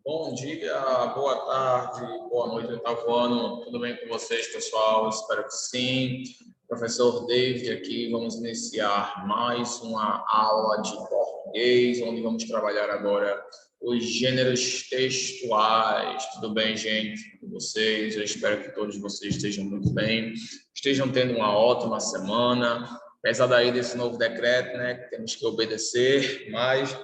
Bom dia, boa tarde, boa noite, oitavo ano. Tudo bem com vocês, pessoal? Espero que sim. Professor David aqui, vamos iniciar mais uma aula de português, onde vamos trabalhar agora os gêneros textuais. Tudo bem, gente? Com vocês? Eu espero que todos vocês estejam muito bem, estejam tendo uma ótima semana, apesar daí desse novo decreto, né, que temos que obedecer, mas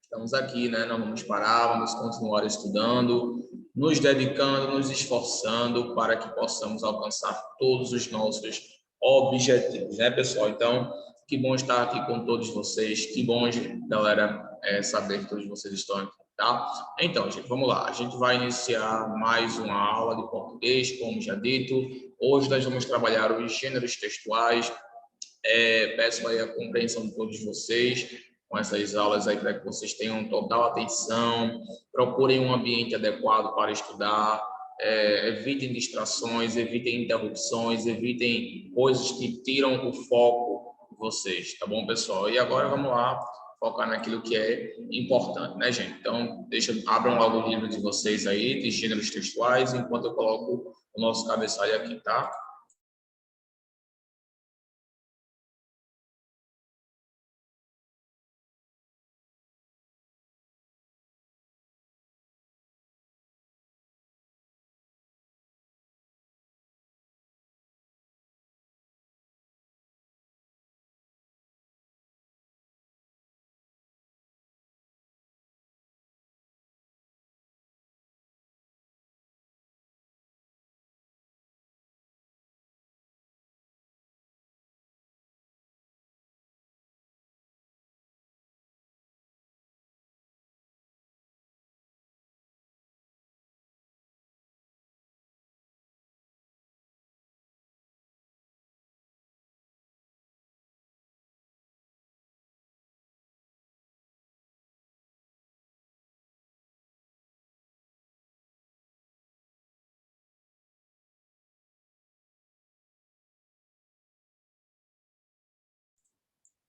estamos aqui, né? Não vamos parar, vamos continuar estudando, nos dedicando, nos esforçando para que possamos alcançar todos os nossos objetivos, né, pessoal? Então, que bom estar aqui com todos vocês, que bom, galera, saber que todos vocês estão aqui, tá? Então, gente, vamos lá. A gente vai iniciar mais uma aula de português, como já dito. Hoje nós vamos trabalhar os gêneros textuais. Peço aí a compreensão de todos vocês com essas aulas aí para que vocês tenham total atenção, procurem um ambiente adequado para estudar, evitem distrações, evitem interrupções, evitem coisas que tiram o foco de vocês, tá bom, pessoal? E agora vamos lá focar naquilo que é importante, né, gente? Então, abram logo o livro de vocês aí, de gêneros textuais, enquanto eu coloco o nosso cabeçalho aqui, tá?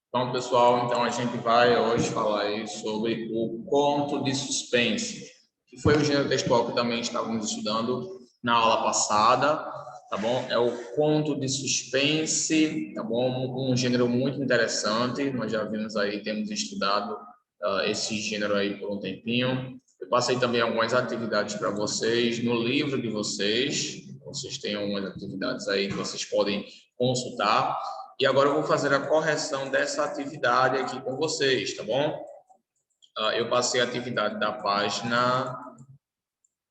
Então, pessoal, a gente vai hoje falar aí sobre o conto de suspense, que foi o gênero textual que também estávamos estudando na aula passada, tá bom? É o conto de suspense, tá bom? Um gênero muito interessante, nós já vimos aí, temos estudado esse gênero aí por um tempinho. Eu passei também algumas atividades para vocês no livro de vocês têm algumas atividades aí que vocês podem consultar. E agora eu vou fazer a correção dessa atividade aqui com vocês, tá bom? Eu passei a atividade da página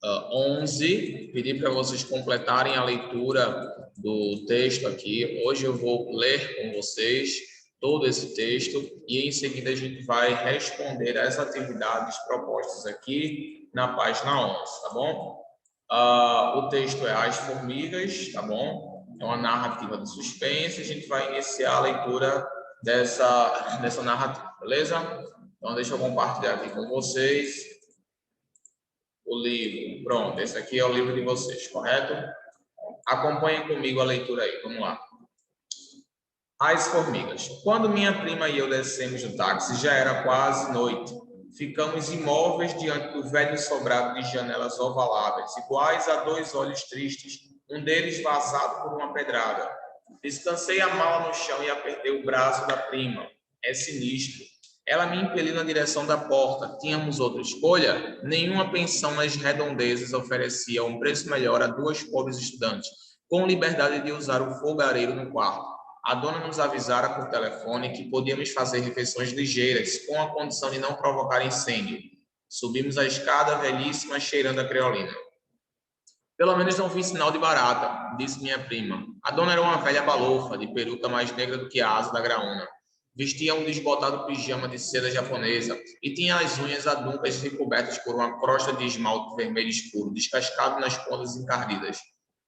11, pedi para vocês completarem a leitura do texto aqui. Hoje eu vou ler com vocês todo esse texto e em seguida a gente vai responder as atividades propostas aqui na página 11, tá bom? O texto é As Formigas, tá bom? É uma narrativa de suspense. A gente vai iniciar a leitura dessa narrativa, beleza? Então, deixa eu compartilhar aqui com vocês o livro. Pronto, esse aqui é o livro de vocês, correto? Acompanhem comigo a leitura aí, vamos lá. As Formigas. Quando minha prima e eu descemos do táxi, já era quase noite. Ficamos imóveis diante do velho sobrado de janelas ovaladas, iguais a dois olhos tristes, um deles vazado por uma pedrada. Descansei a mala no chão e apertei o braço da prima. É sinistro. Ela me impeliu na direção da porta. Tínhamos outra escolha? Nenhuma pensão nas redondezas oferecia um preço melhor a duas pobres estudantes, com liberdade de usar o fogareiro no quarto. A dona nos avisara por telefone que podíamos fazer refeições ligeiras, com a condição de não provocar incêndio. Subimos a escada velhíssima, cheirando a creolina. Pelo menos não vi sinal de barata, disse minha prima. A dona era uma velha balofa, de peruca mais negra do que a asa da graúna. Vestia um desbotado pijama de seda japonesa e tinha as unhas aduncas recobertas por uma crosta de esmalte vermelho escuro, descascado nas pontas encardidas.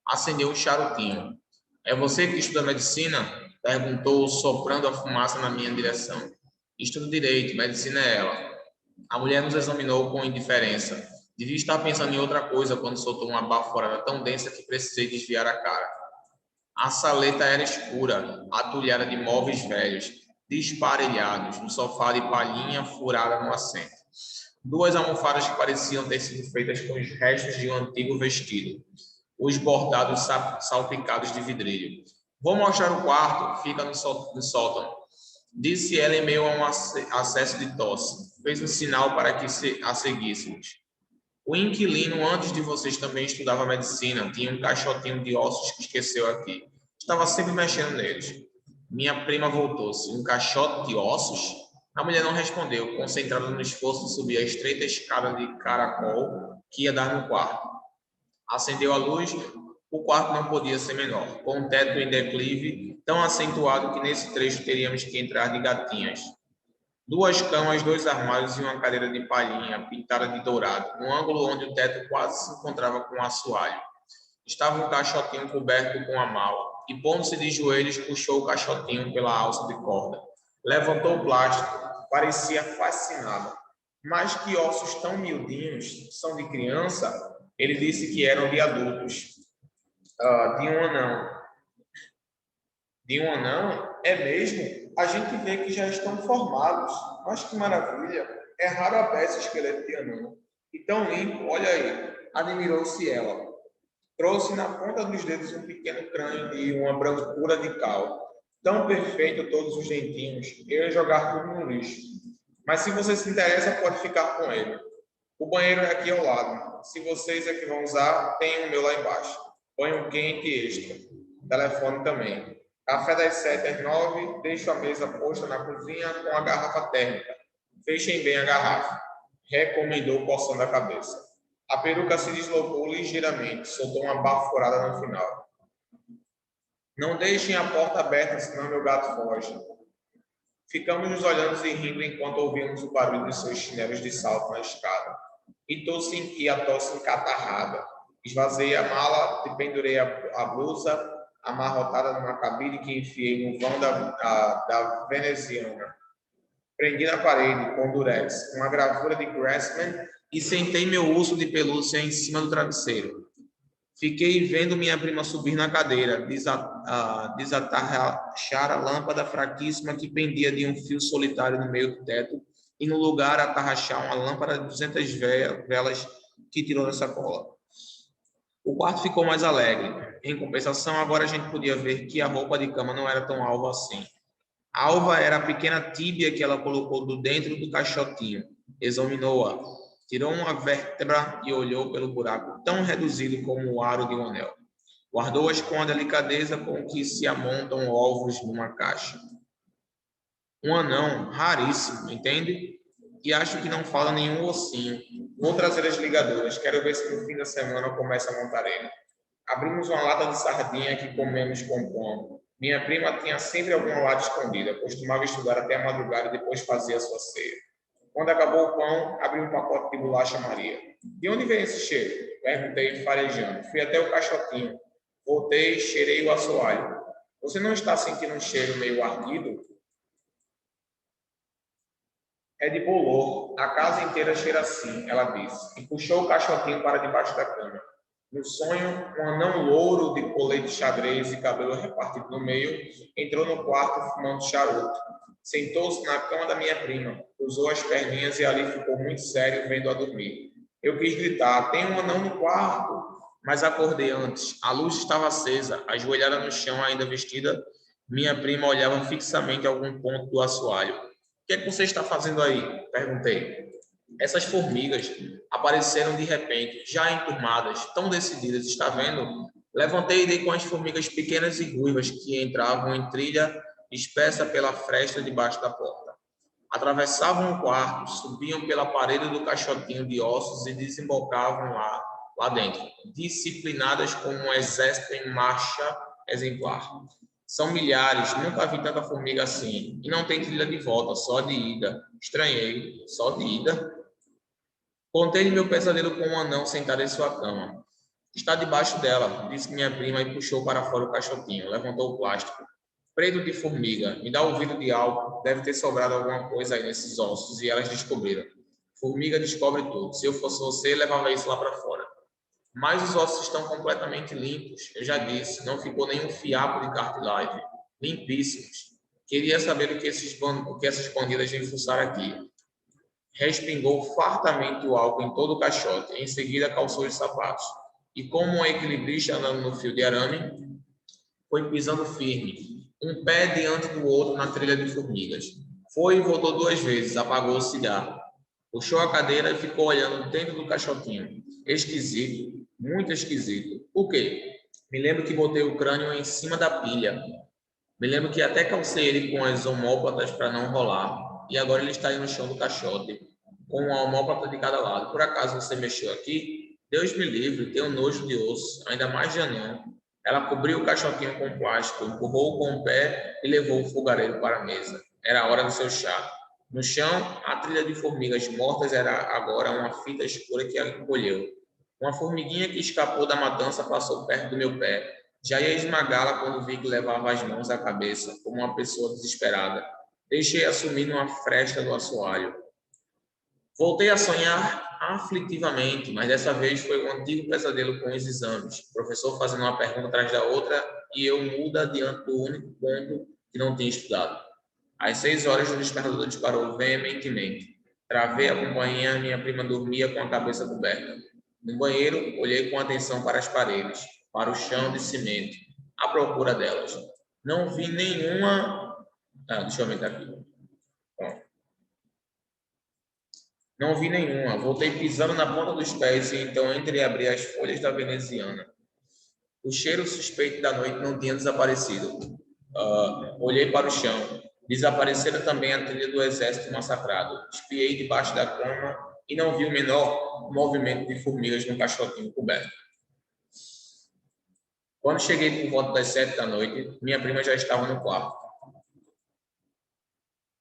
Acendeu um charutinho. É você que estuda medicina? Perguntou, soprando a fumaça na minha direção. Estudo direito, medicina é ela. A mulher nos examinou com indiferença. Devia estar pensando em outra coisa quando soltou uma baforada tão densa que precisei desviar a cara. A saleta era escura, atulhada de móveis velhos, desparelhados, um sofá de palhinha furada no assento. Duas almofadas que pareciam ter sido feitas com os restos de um antigo vestido, os bordados salpicados de vidrilho. Vou mostrar o quarto, fica no sótão, disse ela em meio a um acesso de tosse. Fez um sinal para que a seguíssemos. O inquilino, antes de vocês, também estudava medicina. Tinha um caixotinho de ossos que esqueceu aqui. Estava sempre mexendo neles. Minha prima voltou-se. Um caixote de ossos? A mulher não respondeu, concentrada no esforço de subir a estreita escada de caracol que ia dar no quarto. Acendeu a luz. O quarto não podia ser menor, com um teto em declive tão acentuado que nesse trecho teríamos que entrar de gatinhas. Duas camas, dois armários e uma cadeira de palhinha pintada de dourado, no ângulo onde o teto quase se encontrava com o assoalho. Estava um caixotinho coberto com a mala, e pondo-se de joelhos, puxou o caixotinho pela alça de corda. Levantou o plástico, parecia fascinado. Mas que ossos tão miudinhos, são de criança? Ele disse que eram de adultos. De um anão. De um anão? É mesmo? A gente vê que já estão formados. Mas que maravilha! É raro a ver esse esqueleto de anão. E tão limpo, olha aí. Admirou-se ela. Trouxe na ponta dos dedos um pequeno crânio de uma brancura de cal. Tão perfeito todos os dentinhos. Eu ia jogar tudo no lixo. Mas se você se interessa, pode ficar com ele. O banheiro é aqui ao lado. Se vocês é que vão usar, tem o meu lá embaixo. Banho quente extra. Telefone também. Café das 7 às 9, deixo a mesa posta na cozinha com a garrafa térmica. Fechem bem a garrafa. Recomendou coçando a cabeça. A peruca se deslocou ligeiramente, soltou uma baforada no final. Não deixem a porta aberta, senão meu gato foge. Ficamos nos olhando e rindo enquanto ouvíamos o barulho de seus chinelos de salto na escada. E a tosse encatarrada. Esvaziei a mala e pendurei a blusa amarrotada numa cabide que enfiei no vão da veneziana. Prendi na parede com durex, uma gravura de Grassman e sentei meu urso de pelúcia em cima do travesseiro. Fiquei vendo minha prima subir na cadeira, desatarrachar a lâmpada fraquíssima que pendia de um fio solitário no meio do teto e, no lugar, atarrachar uma lâmpada de 200 velas que tirou da sacola. O quarto ficou mais alegre. Em compensação, agora a gente podia ver que a roupa de cama não era tão alva assim. A alva era a pequena tíbia que ela colocou do dentro do caixotinho. Examinou-a. Tirou uma vértebra e olhou pelo buraco tão reduzido como o aro de um anel. Guardou-as com a delicadeza com que se amontam ovos numa caixa. Um anão raríssimo, entende? E acho que não falta nenhum ossinho. Vou trazer as ligaduras. Quero ver se no fim da semana eu começo a montar ele. Abrimos uma lata de sardinha que comemos com pão. Minha prima tinha sempre alguma lata escondida. Costumava estudar até a madrugada e depois fazia sua ceia. Quando acabou o pão, abri um pacote de bolacha Maria. De onde vem esse cheiro? Perguntei, farejando. Fui até o caixotinho. Voltei, cheirei o assoalho. Você não está sentindo um cheiro meio ardido? É de bolor. A casa inteira cheira assim, ela disse. E puxou o caixotinho para debaixo da cama. No sonho, um anão louro de colete xadrez e cabelo repartido no meio entrou no quarto fumando charuto. Sentou-se na cama da minha prima, cruzou as perninhas e ali ficou muito sério vendo-a dormir. Eu quis gritar, tem um anão no quarto, mas acordei antes. A luz estava acesa, ajoelhada no chão, ainda vestida. Minha prima olhava fixamente algum ponto do assoalho. O que é que você está fazendo aí? Perguntei. Essas formigas apareceram de repente, já enturmadas, tão decididas, está vendo? Levantei e dei com as formigas pequenas e ruivas que entravam em trilha espessa pela fresta debaixo da porta. Atravessavam o quarto, subiam pela parede do caixotinho de ossos e desembocavam lá dentro, disciplinadas como um exército em marcha exemplar. São milhares, nunca vi tanta formiga assim. E não tem trilha de volta, só de ida. Estranhei, só de ida. Contei-lhe meu pesadelo com um anão sentado em sua cama. Está debaixo dela, disse minha prima e puxou para fora o caixotinho. Levantou o plástico. Preto de formiga, me dá ouvido de álcool. Deve ter sobrado alguma coisa aí nesses ossos e elas descobriram. Formiga descobre tudo. Se eu fosse você, levava isso lá para fora. Mas os ossos estão completamente limpos. Eu já disse, não ficou nenhum fiapo de cartilagem. Limpíssimos. Queria saber o que essas bandidas vêm fuçar aqui. Respingou fartamente o álcool em todo o caixote. Em seguida, calçou os sapatos. E como um equilibrista andando no fio de arame, foi pisando firme, um pé diante do outro na trilha de formigas. Foi e voltou 2 vezes, apagou o cigarro. Puxou a cadeira e ficou olhando dentro do caixotinho. Esquisito, muito esquisito. O quê? Me lembro que botei o crânio em cima da pilha. Me lembro que até calcei ele com as omóplatas para não rolar. E agora ele está aí no chão do caixote, com uma omóplata de cada lado. Por acaso você mexeu aqui? Deus me livre, tenho nojo de osso, ainda mais de anão. Ela cobriu o caixotinho com plástico, empurrou com o pé e levou o fogareiro para a mesa. Era a hora do seu chá. No chão, a trilha de formigas mortas era agora uma fita escura que a encolheu. Uma formiguinha que escapou da matança passou perto do meu pé. Já ia esmagá-la quando vi que levava as mãos à cabeça, como uma pessoa desesperada. Deixei-a sumir numa fresta do assoalho. Voltei a sonhar aflitivamente, mas dessa vez foi um antigo pesadelo com os exames. O professor fazendo uma pergunta atrás da outra e eu muda diante do único ponto que não tinha estudado. Às 6 horas, o despertador disparou veementemente. Travei a companhia, minha prima dormia com a cabeça coberta. No banheiro, olhei com atenção para as paredes, para o chão de cimento, à procura delas. Não vi nenhuma... deixa eu aumentar aqui. Pronto. Não vi nenhuma. Voltei pisando na ponta dos pés e então entreabri as folhas da veneziana. O cheiro suspeito da noite não tinha desaparecido. Olhei para o chão. Desaparecera também a trilha do exército massacrado. Espiei debaixo da cama e não vi o menor movimento de formigas no caixotinho coberto. Quando cheguei por volta das 7 da noite, minha prima já estava no quarto.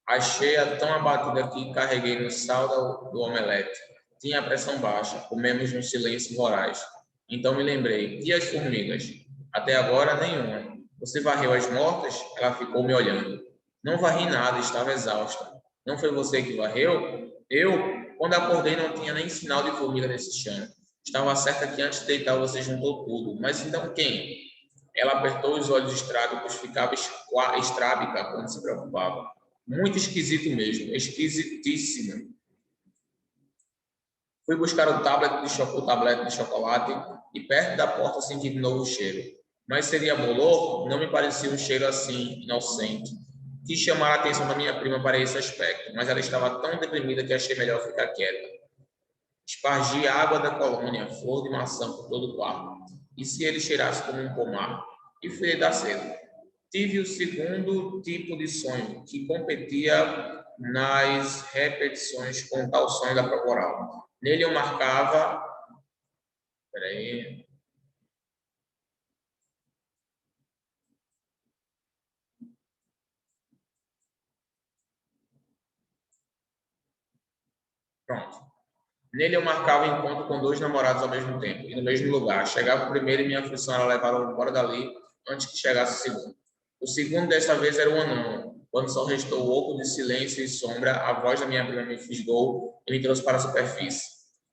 Achei-a tão abatida que carreguei no sal do omelete. Tinha a pressão baixa, comemos num silêncio voraz. Então me lembrei, e as formigas? Até agora, nenhuma. Você varreu as mortas? Ela ficou me olhando. Não varri nada, estava exausta. Não foi você que varreu? Eu? Quando acordei não tinha nem sinal de formiga nesse chão. Estava certa que antes de deitar você juntou tudo. Mas então quem? Ela apertou os olhos estrábicos, ficava estrábica quando se preocupava. Muito esquisito mesmo, esquisitíssimo. Fui buscar o tablete de chocolate e perto da porta senti de novo o cheiro. Mas seria bolor? Não me parecia um cheiro assim, inocente. Quis chamar a atenção da minha prima para esse aspecto, mas ela estava tão deprimida que achei melhor ficar quieta. Espargi a água da colônia, flor de maçã por todo o quarto. E se ele cheirasse como um pomar? E fui dar cedo. Tive o segundo tipo de sonho, que competia nas repetições com o tal sonho da prova oral. Nele eu marcava... Peraí... Pronto. Nele eu marcava o encontro com 2 namorados ao mesmo tempo, e no mesmo lugar. Chegava o primeiro e minha aflição era levá-lo embora dali antes que chegasse o segundo. O segundo desta vez era o anão. Quando só restou o oco de silêncio e sombra, a voz da minha prima me fisgou e me trouxe para a superfície.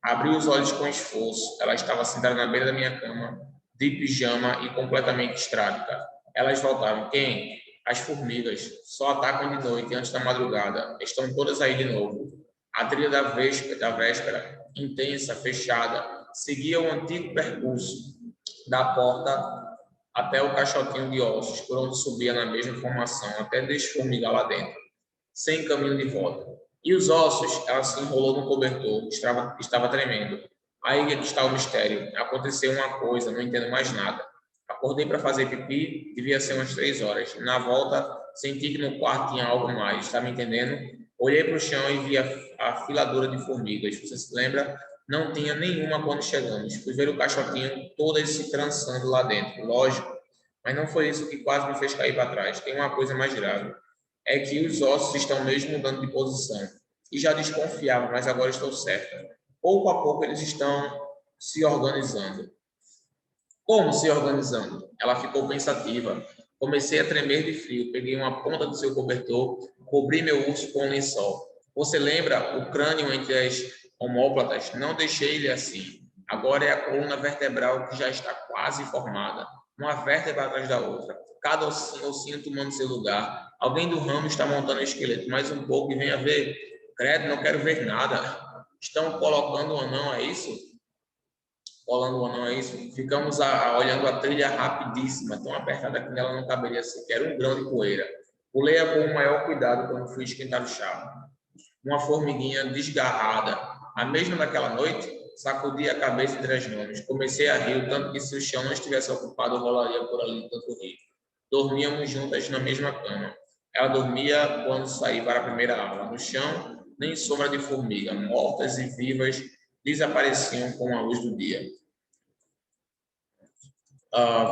Abri os olhos com esforço. Ela estava sentada na beira da minha cama, de pijama e completamente estrábica. Elas voltaram. Quem? As formigas. Só atacam de noite, antes da madrugada. Estão todas aí de novo. A trilha da véspera, intensa, fechada, seguia o antigo percurso da porta até o caixotinho de ossos, por onde subia na mesma formação, até desformigar lá dentro, sem caminho de volta. E os ossos, ela se enrolou no cobertor, estava tremendo. Aí que está o mistério. Aconteceu uma coisa, não entendo mais nada. Acordei para fazer pipi, devia ser umas 3 horas. Na volta, senti que no quarto tinha algo mais, está me entendendo? Olhei para o chão e vi a filadura de formigas. Você se lembra? Não tinha nenhuma quando chegamos. Fui ver o caixotinho, todas se trançando lá dentro. Lógico, mas não foi isso que quase me fez cair para trás. Tem uma coisa mais grave. É que os ossos estão mesmo mudando de posição. E já desconfiava, mas agora estou certa. Pouco a pouco eles estão se organizando. Como se organizando? Ela ficou pensativa. Comecei a tremer de frio. Peguei uma ponta do seu cobertor, cobri meu urso com um lençol. Você lembra o crânio entre as omóplatas? Não deixei ele assim. Agora é a coluna vertebral que já está quase formada, uma vértebra atrás da outra, cada ossinho tomando seu lugar. Alguém do ramo está montando o esqueleto, mais um pouco e venha ver. Credo, não quero ver nada. Estão colocando o anão, é isso? Colando o anão, é isso? Ficamos olhando a trilha rapidíssima, tão apertada que nela não caberia sequer um grão de poeira. Pulei-a com o maior cuidado quando fui esquentar o chá. Uma formiguinha desgarrada. A mesma daquela noite, sacudi a cabeça entre as mãos. Comecei a rir, tanto que se o chão não estivesse ocupado, rolaria por ali tanto rir. Dormíamos juntas na mesma cama. Ela dormia quando saí para a primeira aula. No chão, nem sombra de formiga. Mortas e vivas desapareciam com a luz do dia.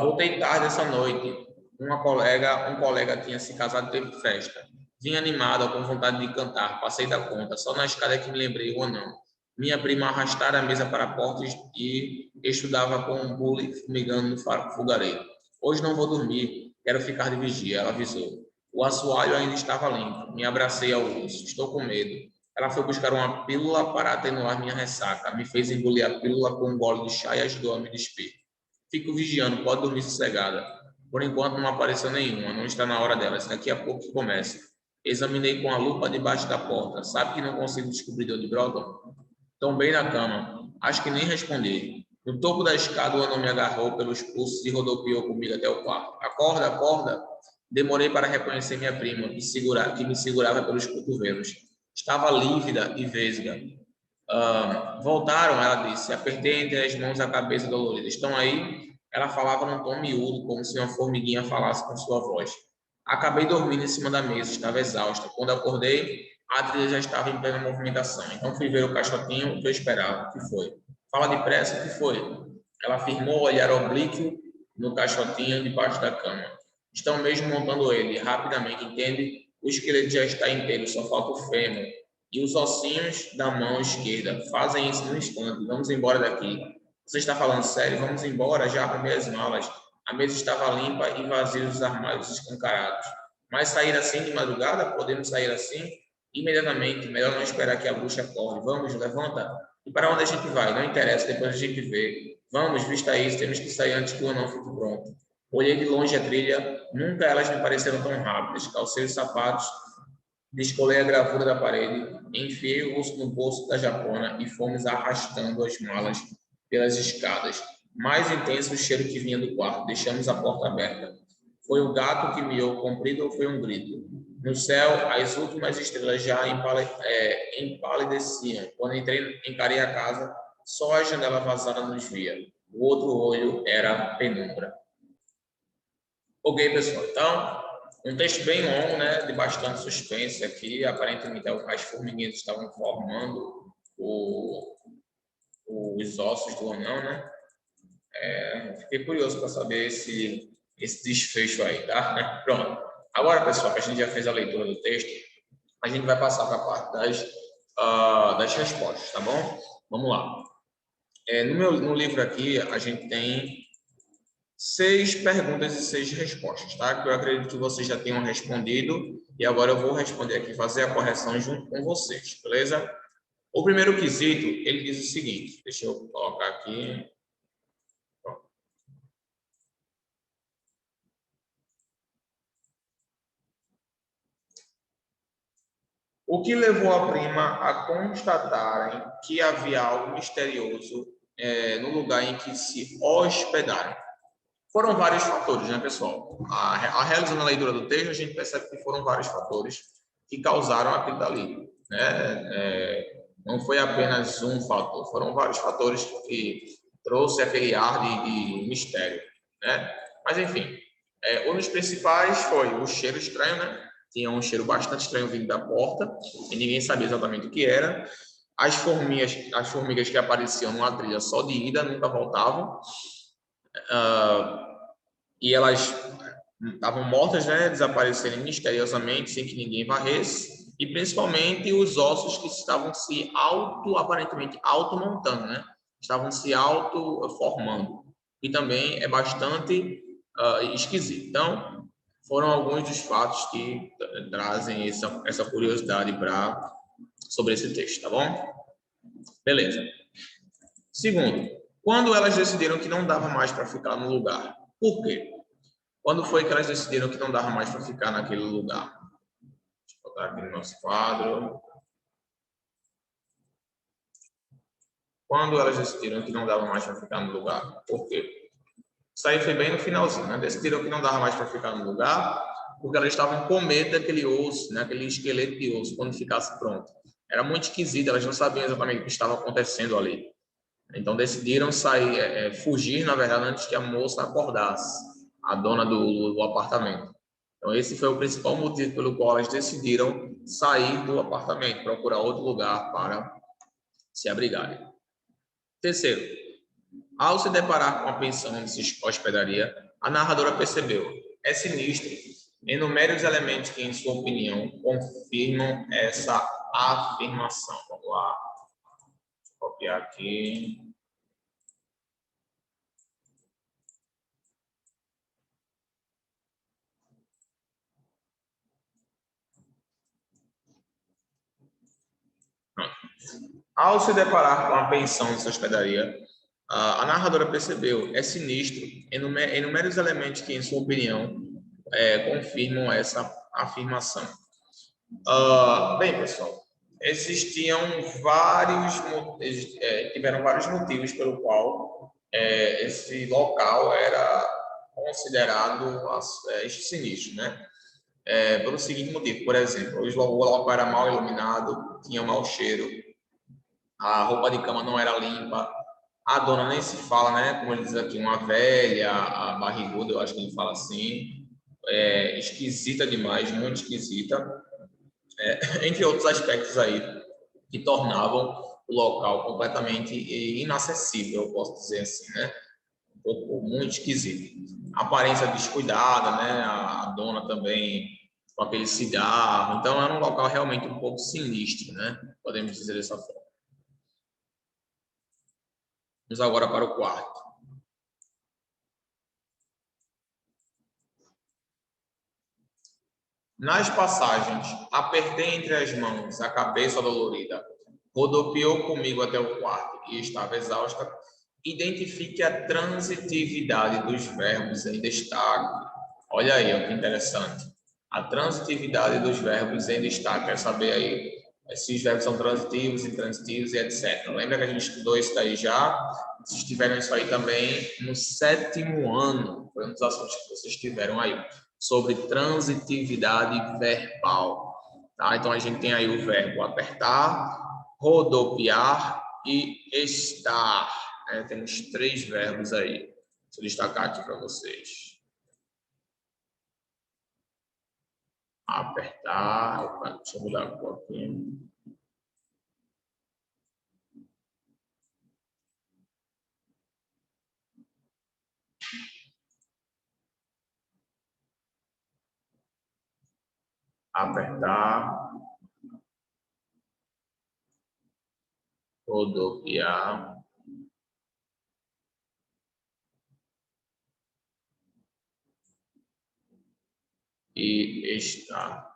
Voltei tarde essa noite. Um colega tinha se casado e teve festa. Vim animada, com vontade de cantar. Passei da conta. Só na escada que me lembrei o anão. Minha prima arrastara a mesa para a porta e estudava com um bule fumegando no fogareiro. Hoje não vou dormir. Quero ficar de vigia, ela avisou. O assoalho ainda estava limpo. Me abracei ao osso. Estou com medo. Ela foi buscar uma pílula para atenuar minha ressaca. Me fez engolir a pílula com um gole de chá e ajudou a me despir. Fico vigiando, pode dormir sossegada. Por enquanto não apareceu nenhuma, não está na hora delas. Daqui a pouco que começa. Examinei com a lupa debaixo da porta. Sabe que não consigo descobrir de onde brotam? Tombei na cama. Acho que nem respondi. No topo da escada, o anão me agarrou pelos pulsos e rodopiou comigo até o quarto. Acorda, acorda. Demorei para reconhecer minha prima, que me segurava pelos cotovelos. Estava lívida e vesga. Voltaram, ela disse. Apertei entre as mãos a cabeça dolorida. Estão aí? Ela falava num tom miúdo, como se uma formiguinha falasse com sua voz. Acabei dormindo em cima da mesa, estava exausta. Quando acordei, a trilha já estava em plena movimentação. Então fui ver o caixotinho, o que eu esperava. O que foi? Fala depressa, o que foi? Ela afirmou, olhar oblíquo no caixotinho debaixo da cama. Estão mesmo montando ele, rapidamente, entende? O esqueleto já está inteiro, só falta o fêmur. E os ossinhos da mão esquerda. Fazem isso no instante. Vamos embora daqui. Você está falando sério? Vamos embora já para minhas malas. A mesa estava limpa e vazia os armários escancarados. Mas sair assim de madrugada? Podemos sair assim? Imediatamente. Melhor não esperar que a bruxa acorde. Vamos, levanta. E para onde a gente vai? Não interessa, depois a gente vê. Vamos, vista isso, temos que sair antes que o anão fique pronto. Olhei de longe a trilha. Nunca elas me pareceram tão rápidas. Calcei os sapatos, descolei a gravura da parede, enfiei o osso no bolso da japona e fomos arrastando as malas pelas escadas. Mais intenso o cheiro que vinha do quarto. Deixamos a porta aberta. Foi o gato que miou comprido ou foi um grito? No céu, as últimas estrelas já empalideciam. Quando encarei a casa, só a janela vazada nos via. O outro olho era penumbra. Ok, pessoal. Então, um texto bem longo, né, de bastante suspense aqui. Aparentemente, as formiguinhas estavam formando os ossos do anão, né? Fiquei curioso para saber esse desfecho aí, tá? Pronto. Agora, pessoal, que a gente já fez a leitura do texto, a gente vai passar para a parte das respostas, tá bom? Vamos lá. No livro aqui, a gente tem 6 perguntas e 6 respostas, tá? Que eu acredito que vocês já tenham respondido e agora eu vou responder aqui, fazer a correção junto com vocês, beleza? O primeiro quesito, ele diz o seguinte, deixa eu colocar aqui. Pronto. O que levou a prima a constatarem que havia algo misterioso no lugar em que se hospedaram? Foram vários fatores, né, pessoal? Realizando a leitura do texto, a gente percebe que foram vários fatores que causaram aquilo dali, né? Não foi apenas um fator, foram vários fatores que trouxe aquele ar de mistério, né? Mas, enfim, um dos principais foi o cheiro estranho, né? Tinha um cheiro bastante estranho vindo da porta e ninguém sabia exatamente o que era. As formigas que apareciam numa trilha só de ida nunca voltavam. E elas estavam mortas, né, desaparecerem misteriosamente sem que ninguém varresse, e principalmente os ossos que estavam se aparentemente automontando, né, estavam se autoformando, e também é bastante esquisito. Então, foram alguns dos fatos que trazem essa curiosidade sobre esse texto, tá bom? Beleza. Segundo, quando elas decidiram que não dava mais para ficar no lugar, por quê? Quando foi que elas decidiram que não dava mais para ficar naquele lugar? Deixa eu botar aqui no nosso quadro. quando elas decidiram que não dava mais para ficar no lugar. Por quê? Isso aí foi bem no finalzinho, né? Decidiram que não dava mais para ficar no lugar, porque elas estavam com medo daquele osso, né? Aquele esqueleto de osso, quando ficasse pronto. Era muito esquisito, elas não sabiam exatamente o que estava acontecendo ali. Então decidiram sair, fugir, na verdade, antes que a moça acordasse, a dona do apartamento. Então esse foi o principal motivo pelo qual elas decidiram sair do apartamento, procurar outro lugar para se abrigarem. Terceiro, ao se deparar com a pensão nessa hospedaria, a narradora percebeu: é sinistro. Enumere os elementos que, em sua opinião, confirmam essa afirmação. Vamos lá. Vou copiar aqui. Ao se deparar com a pensão nessa hospedaria, a narradora percebeu: é sinistro. Enumere os elementos que, em sua opinião, confirmam essa afirmação. Bem, pessoal, existiam tiveram vários motivos pelo qual esse local era considerado sinistro, né? Pelo seguinte motivo: por exemplo, o local era mal iluminado, tinha mau cheiro, a roupa de cama não era limpa, a dona nem se fala, né? Como ele diz aqui, uma velha, a barriguda, eu acho que ele fala assim, esquisita demais, muito esquisita, entre outros aspectos aí que tornavam o local completamente inacessível, eu posso dizer assim, né? Um pouco muito esquisito. A aparência descuidada, né? A dona também com aquele cigarro, então era um local realmente um pouco sinistro, né? Podemos dizer dessa forma. Vamos agora para o quarto. Nas passagens, apertei entre as mãos a cabeça dolorida, rodopiou comigo até o quarto e estava exausta. Identifique a transitividade dos verbos em destaque. Olha aí, ó, que interessante. A transitividade dos verbos em destaque. Quer saber aí se os verbos são transitivos, intransitivos e etc. Lembra que a gente estudou isso daí já? Vocês tiveram isso aí também no 7º ano. Foi um dos assuntos que vocês tiveram aí, sobre transitividade verbal. Tá? Então, a gente tem aí o verbo apertar, rodopiar e estar. Temos 3 verbos aí. Deixa eu destacar aqui para vocês. Apertar. Opa, deixa eu mudar um pouquinho. Apertar. Rodopiar. E estar.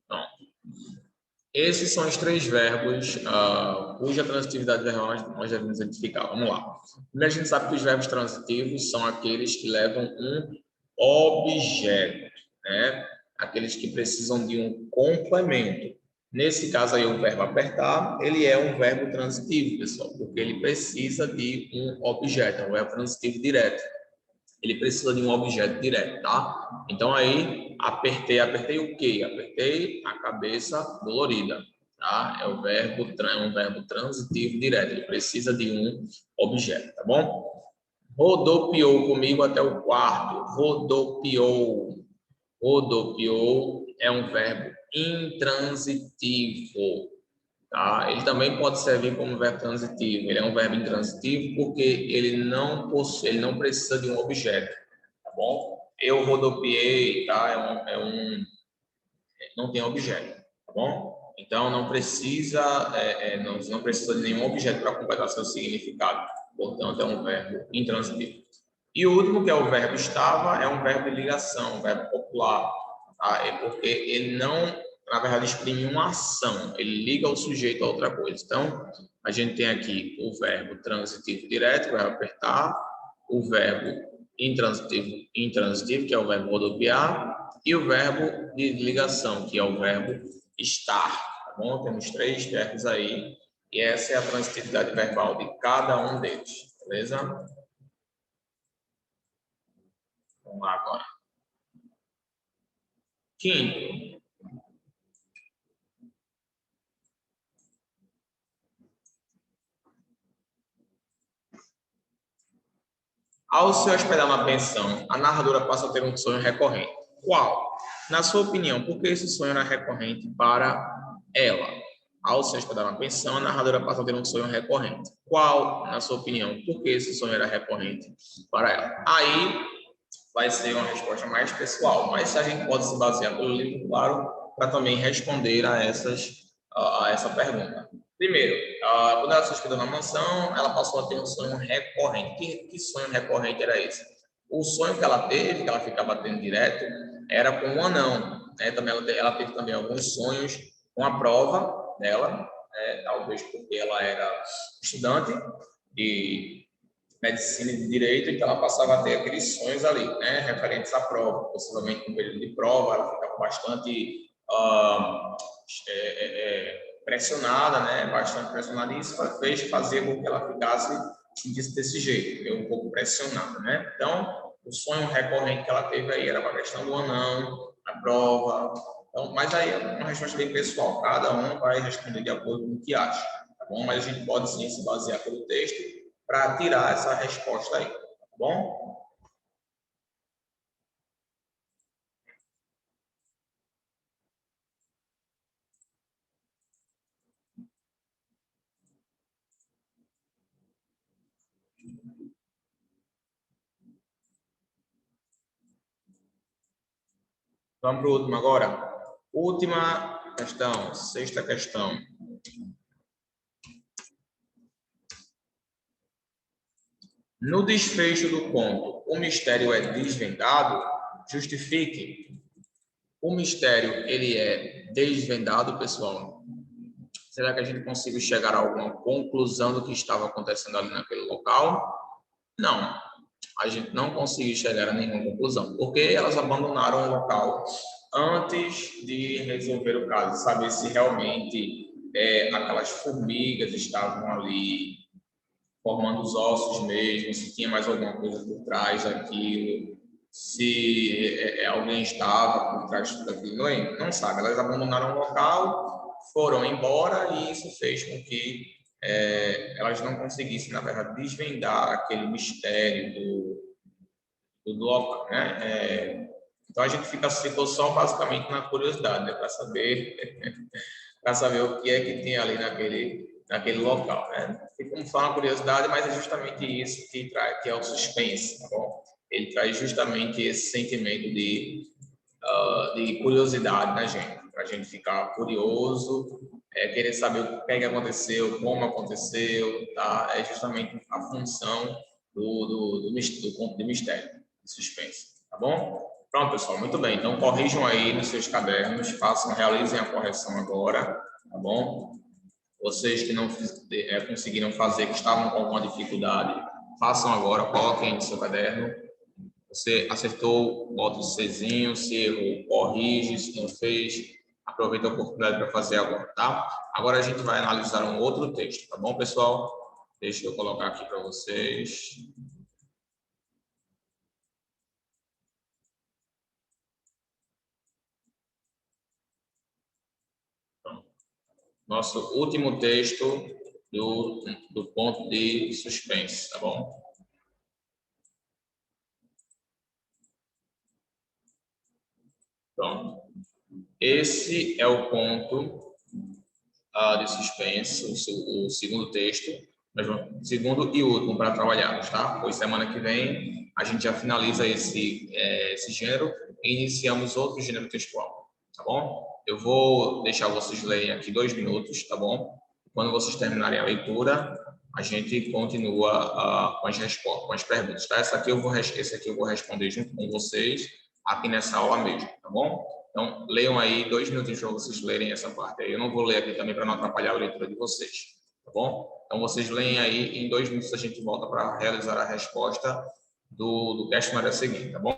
Então, esses são os 3 verbos cuja transitividade verbal nós devemos identificar. Vamos lá. Primeiro, a gente sabe que os verbos transitivos são aqueles que levam um objeto, né? Aqueles que precisam de um complemento. Nesse caso aí, o verbo apertar, ele é um verbo transitivo, pessoal, porque ele precisa de um objeto, é um verbo transitivo direto. Ele precisa de um objeto direto, tá? Então aí, apertei o quê? Apertei a cabeça dolorida, tá? É um verbo transitivo direto, ele precisa de um objeto, tá bom? Rodopiou comigo até o quarto. Rodopiou. Rodopiou é um verbo intransitivo, tá? Ele também pode servir como verbo transitivo. Ele é um verbo intransitivo porque ele não precisa de um objeto, tá bom? Eu rodopiei, tá? Não tem objeto, tá bom? Então não precisa, não precisa de nenhum objeto para completar seu significado. Portanto, é um verbo intransitivo. E o último, que é o verbo estava, é um verbo de ligação, um verbo popular, tá? É porque ele não, na verdade, exprime uma ação, ele liga o sujeito a outra coisa. Então, a gente tem aqui o verbo transitivo direto, o verbo apertar, o verbo Intransitivo, que é o verbo rodopiar, e o verbo de ligação, que é o verbo estar. Tá bom? Temos 3 verbos aí, e essa é a transitividade verbal de cada um deles, beleza? Vamos lá agora. Quinto. Ao se hospedar na pensão, a narradora passa a ter um sonho recorrente. Qual? Na sua opinião, por que esse sonho era recorrente para ela? Ao se hospedar na pensão, a narradora passa a ter um sonho recorrente. Qual, na sua opinião, por que esse sonho era recorrente para ela? Aí vai ser uma resposta mais pessoal, mas a gente pode se basear pelo livro, claro, para também responder a essa pergunta. Primeiro, quando ela se hospedou na mansão, ela passou a ter um sonho recorrente. Que sonho recorrente era esse? O sonho que ela teve, que ela ficava tendo direto, era com um anão. Né? Também ela teve também alguns sonhos com a prova dela, talvez porque ela era estudante de medicina e de direito, então ela passava a ter aqueles sonhos ali, né, referentes à prova, possivelmente no período de prova, ela ficava bastante pressionada, né, bastante pressionada, e isso fez fazer com que ela ficasse desse jeito, um pouco pressionada, né. Então, o sonho recorrente que ela teve aí era para a questão do anão, a prova, então, mas aí é uma resposta bem pessoal, cada um vai responder de acordo com o que acha, tá bom? Mas a gente pode sim se basear pelo texto para tirar essa resposta aí, tá bom? Vamos para o último agora. Última questão, sexta questão. No desfecho do conto, o mistério é desvendado? Justifique. O mistério, ele é desvendado, pessoal? Será que a gente conseguiu chegar a alguma conclusão do que estava acontecendo ali naquele local? Não. A gente não conseguiu chegar a nenhuma conclusão, porque elas abandonaram o local antes de resolver o caso, saber se realmente aquelas formigas estavam ali formando os ossos mesmo, se tinha mais alguma coisa por trás daquilo, se alguém estava por trás daquilo, não sabe. Elas abandonaram o local, foram embora e isso fez com que elas não conseguissem, na verdade, desvendar aquele mistério do local, né? Então a gente ficou só basicamente na curiosidade, né? Para saber para saber o que é que tem ali naquele local, né? E como fala a curiosidade, mas é justamente isso que traz, que é o suspense, tá bom? Ele traz justamente esse sentimento de curiosidade na gente, para a gente ficar curioso, querer saber o que é que aconteceu, como aconteceu, tá? É justamente a função do ponto de mistério, de suspense, tá bom? Pronto, pessoal, muito bem. Então, corrijam aí nos seus cadernos, realizem a correção agora, tá bom? Vocês que não conseguiram fazer, que estavam com alguma dificuldade, façam agora, coloquem no seu caderno. Você acertou, bota o Czinho, se errou, corrige, se não fez, aproveita a oportunidade para fazer agora, tá? Agora a gente vai analisar um outro texto, tá bom, pessoal? Deixa eu colocar aqui para vocês. Nosso último texto do ponto de suspense, tá bom? Pronto. Esse é o ponto de suspense, o segundo texto, segundo e último para trabalharmos, tá? Pois semana que vem a gente já finaliza esse gênero e iniciamos outro gênero textual, tá bom? Eu vou deixar vocês lerem aqui 2 minutos, tá bom? Quando vocês terminarem a leitura, a gente continua com as respostas, com as perguntas, tá? Esse aqui eu vou responder junto com vocês aqui nessa aula mesmo, tá bom? Então, leiam aí 2 minutinhos para vocês lerem essa parte aí. Eu não vou ler aqui também para não atrapalhar a leitura de vocês, tá bom? Então, vocês leem aí, em 2 minutos a gente volta para realizar a resposta do questionário a seguir, tá bom?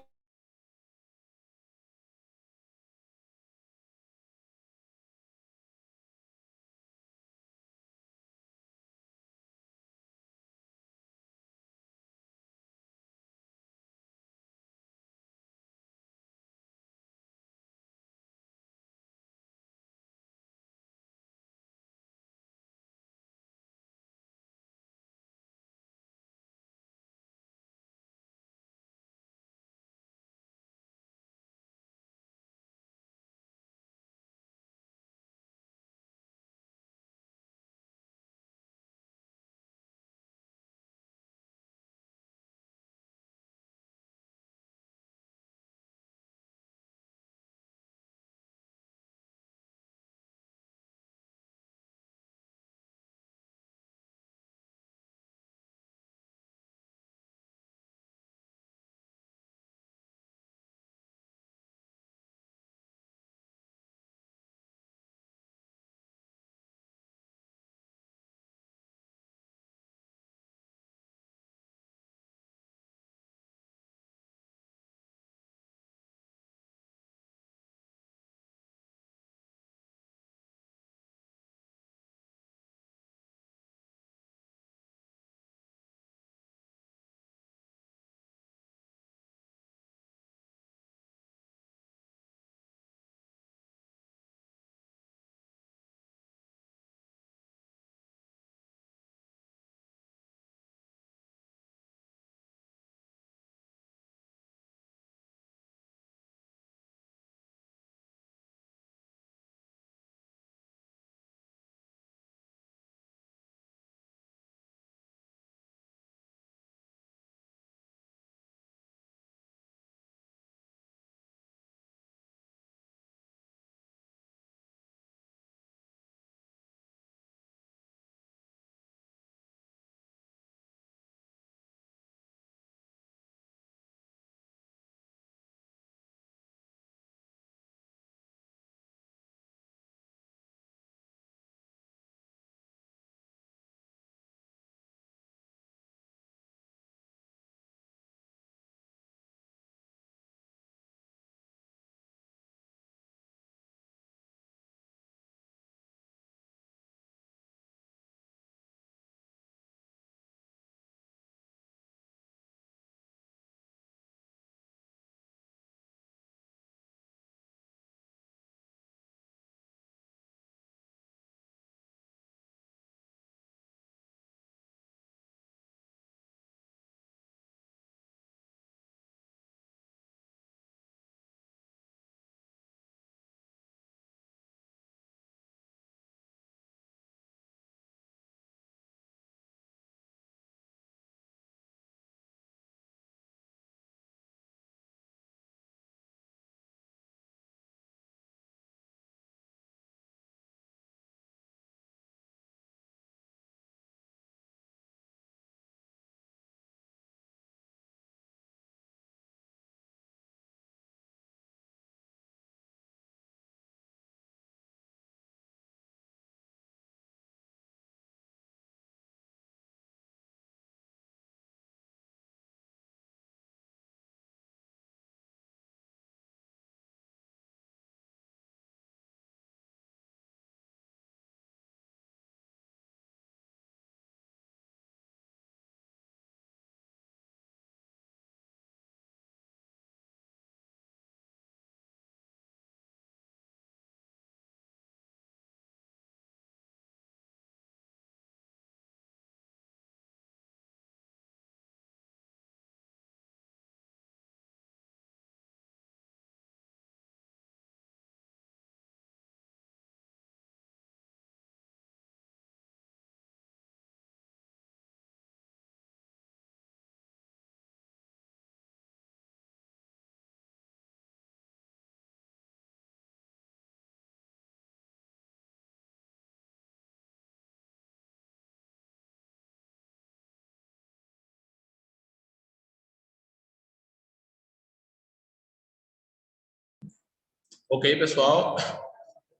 Ok, pessoal?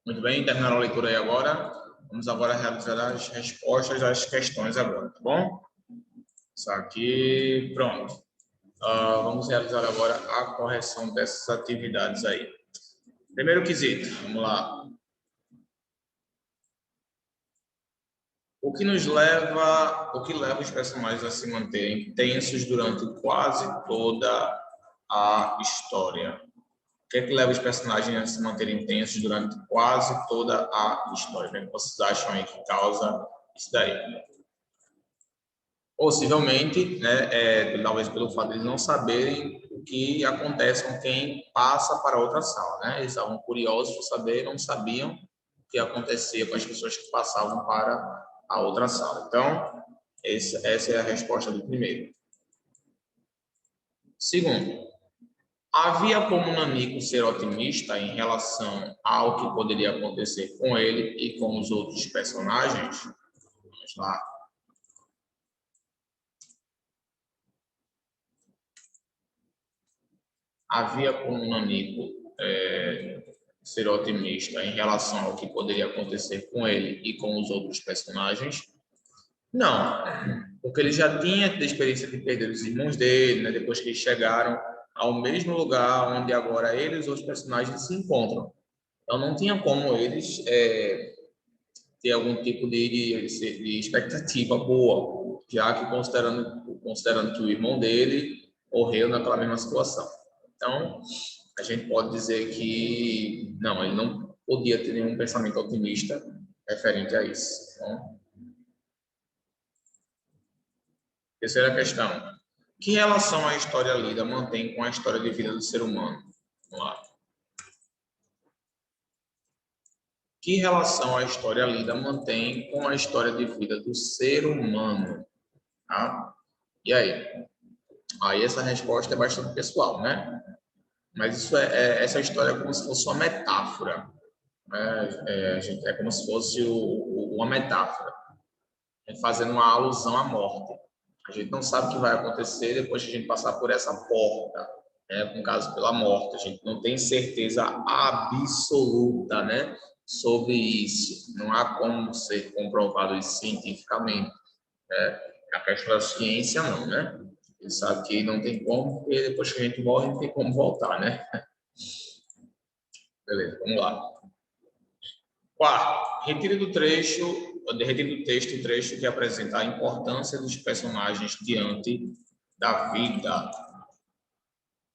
Muito bem, terminaram a leitura aí agora. Vamos agora realizar as respostas às questões agora, tá bom? Isso aqui, pronto. Vamos realizar agora a correção dessas atividades aí. Primeiro quesito, vamos lá. O que leva os personagens a se manterem tensos durante quase toda a história? O que é que leva os personagens a se manterem tensos durante quase toda a história? O que vocês acham aí que causa isso daí? Possivelmente, né, talvez pelo fato de eles não saberem o que acontece com quem passa para outra sala, né? Eles estavam curiosos por saber, não sabiam o que acontecia com as pessoas que passavam para a outra sala. Então, essa é a resposta do primeiro. Segundo, havia como Nanico ser otimista em relação ao que poderia acontecer com ele e com os outros personagens? Vamos lá. Havia como Nanico ser otimista em relação ao que poderia acontecer com ele e com os outros personagens? Não, porque ele já tinha tido a experiência de perder os irmãos dele, né, depois que eles chegaram ao mesmo lugar onde agora ele e os outros personagens se encontram. Então não tinha como eles ter algum tipo de expectativa boa, já que considerando que o irmão dele morreu naquela mesma situação. Então, a gente pode dizer que não, ele não podia ter nenhum pensamento otimista referente a isso. Então, terceira questão. Que relação a história lida mantém com a história de vida do ser humano? Vamos lá. Que relação a história lida mantém com a história de vida do ser humano? Tá? E aí? Aí essa resposta é bastante pessoal, né? Mas essa história é como se fosse uma metáfora. Né? É como se fosse uma metáfora, fazendo uma alusão à morte. A gente não sabe o que vai acontecer depois que a gente passar por essa porta, né? No caso, pela morte. A gente não tem certeza absoluta, né, sobre isso. Não há como ser comprovado isso cientificamente. Né? A questão da ciência, não, né? A gente sabe que não tem como, porque depois que a gente morre, não tem como voltar, né? Beleza, vamos lá. Quarto, retire do texto o trecho que apresenta a importância dos personagens diante da vida.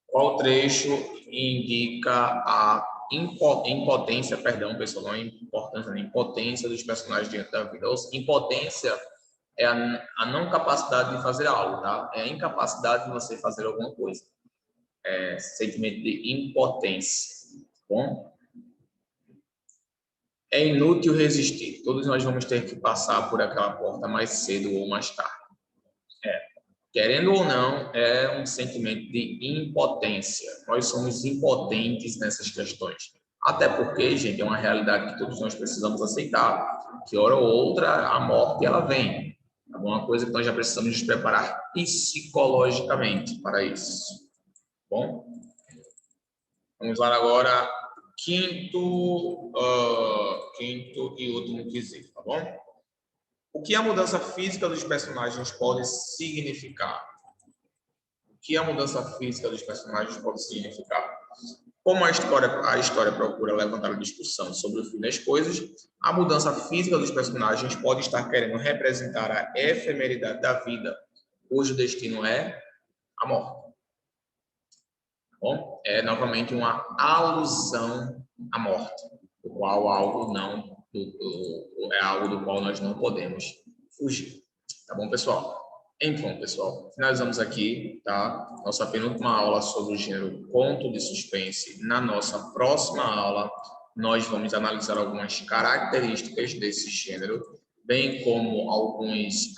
Qual trecho indica a impotência, perdão, pessoal, não é importância, não, impotência dos personagens diante da vida. Ou seja, impotência é a não capacidade de fazer algo, tá? É a incapacidade de você fazer alguma coisa. É sentimento de impotência, tá bom? É inútil resistir. Todos nós vamos ter que passar por aquela porta mais cedo ou mais tarde. Querendo ou não, é um sentimento de impotência. Nós somos impotentes nessas questões. Até porque, gente, é uma realidade que todos nós precisamos aceitar. Que hora ou outra a morte ela vem. É uma coisa que nós já precisamos nos preparar psicologicamente para isso. Bom, vamos lá agora quinto e último quesito, tá bom? O que a mudança física dos personagens pode significar? O que a mudança física dos personagens pode significar? Como a história procura levantar a discussão sobre o fim das coisas, a mudança física dos personagens pode estar querendo representar a efemeridade da vida, cujo destino é a morte. Bom, é novamente uma alusão à morte, o qual é algo do qual nós não podemos fugir. Tá bom, pessoal? Então, pessoal, finalizamos aqui, tá? Nossa penúltima aula sobre o gênero conto de suspense. Na nossa próxima aula, nós vamos analisar algumas características desse gênero, bem como alguns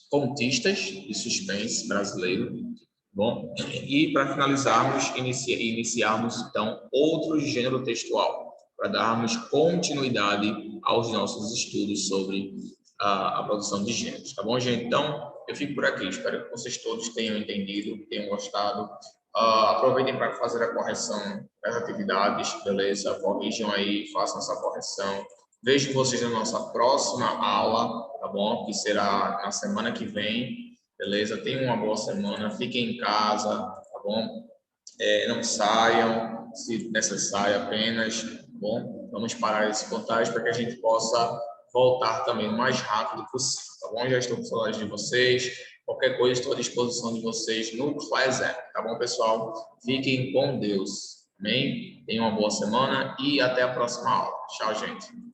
contistas de suspense brasileiro. Bom, e para finalizarmos, iniciarmos então outro gênero textual, para darmos continuidade aos nossos estudos sobre a produção de gêneros, tá bom, gente? Então, eu fico por aqui, espero que vocês todos tenham entendido, tenham gostado. Aproveitem para fazer a correção das atividades, beleza? Corrijam aí, façam essa correção. Vejo vocês na nossa próxima aula, tá bom? Que será na semana que vem. beleza? Tenham uma boa semana, fiquem em casa, tá bom? Não saiam, se necessário apenas, tá bom? Vamos parar esse contágio para que a gente possa voltar também o mais rápido possível, tá bom? Já estou com saudade de vocês. Qualquer coisa, estou à disposição de vocês no Class App, tá bom, pessoal? Fiquem com Deus. Amém? Tenham uma boa semana e até a próxima aula. Tchau, gente.